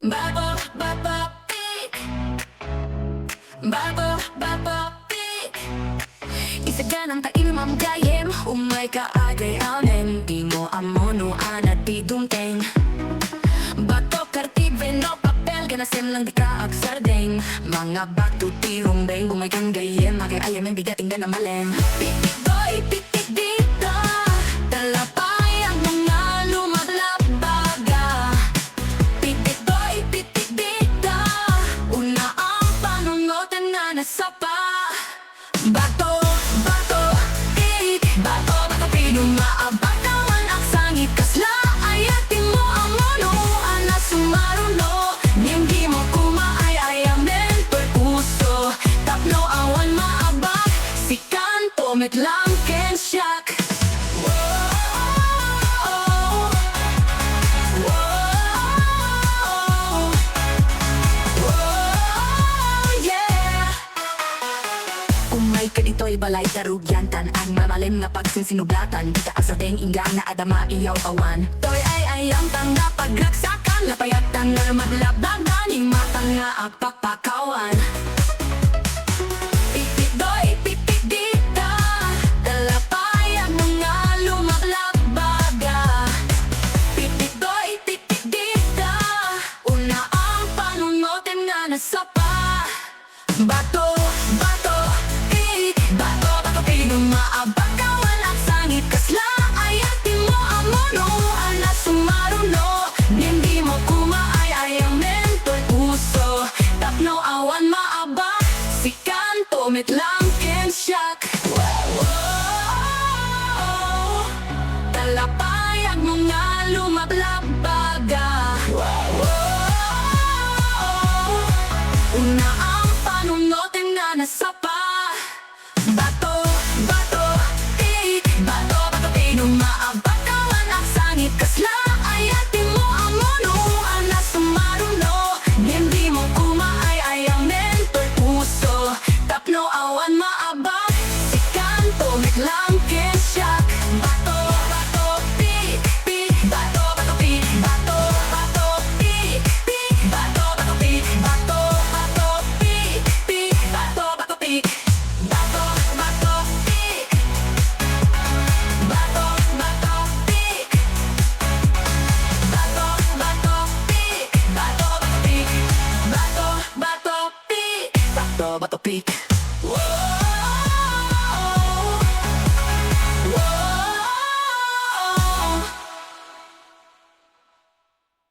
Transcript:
Bato, bato, pik. Bato, bato, pik. Isaganang taimam gayem umay kaagay anem di mo amono anat pidumteng. Bato kartig veno papel ganasem lang di ka agsardeng. Mga bato tirumbeng umay kang gayem agay ayem ang bigating na malem. Pitik boy, pitik dito talapay ang mga lumadlabaga. Pitik boy, pitik dito una ang panungotan na nasapa. Bato, bato, ik, bato, bato, pinumaabatawan ang sangit kasla ayatin mo ang mono, ana sumaruno hindi mo kumaay ayamen perpuso tapno awan maabak si kanto metlang ken siyak. Umay ka dito'y balay karugyantan ang mamalim nga pagsinsinuglatan di ka asateng inggang na adama iyaw awan toy ay ayang tang na pagragsakan lapayatan nga madlabdagan ing matang nga agpapakawan. Pipit doy, pipit dita talapay ang mga lumaklabaga. Pipit doy, pipit dita una ang panunotin nga nasapa. Bato, bato, bato, bato, pinumaabatawan ang sangit kasla ayatin mo ang mono, ana sumaruno hindi mo kumaay ayang mentol puso tapno awan maaba si kanto metlang ken siyak. Talapay ang mga lumablabaga. Una ang panunotin na nasapa. Bato, bato, ik, bato, bato, pinumaabatawan ang sangit kasla ayatin mo ang mono, ana sumaruno hindi mo kumaay ayang mentol puso tapno awan maaba si kanto metlang ken siyak. Bato, bato, pik, pik, bato, bato, pik, bato, bato, pik, pik, bato, bato, pik, bato, bato, pik, pik, bato, bato, pik. Bato, bato, pik. Bato, bato, pik. Bato, bato, pik. Bato, bato, pik. Bato, bato, pik. Bato, bato, pik.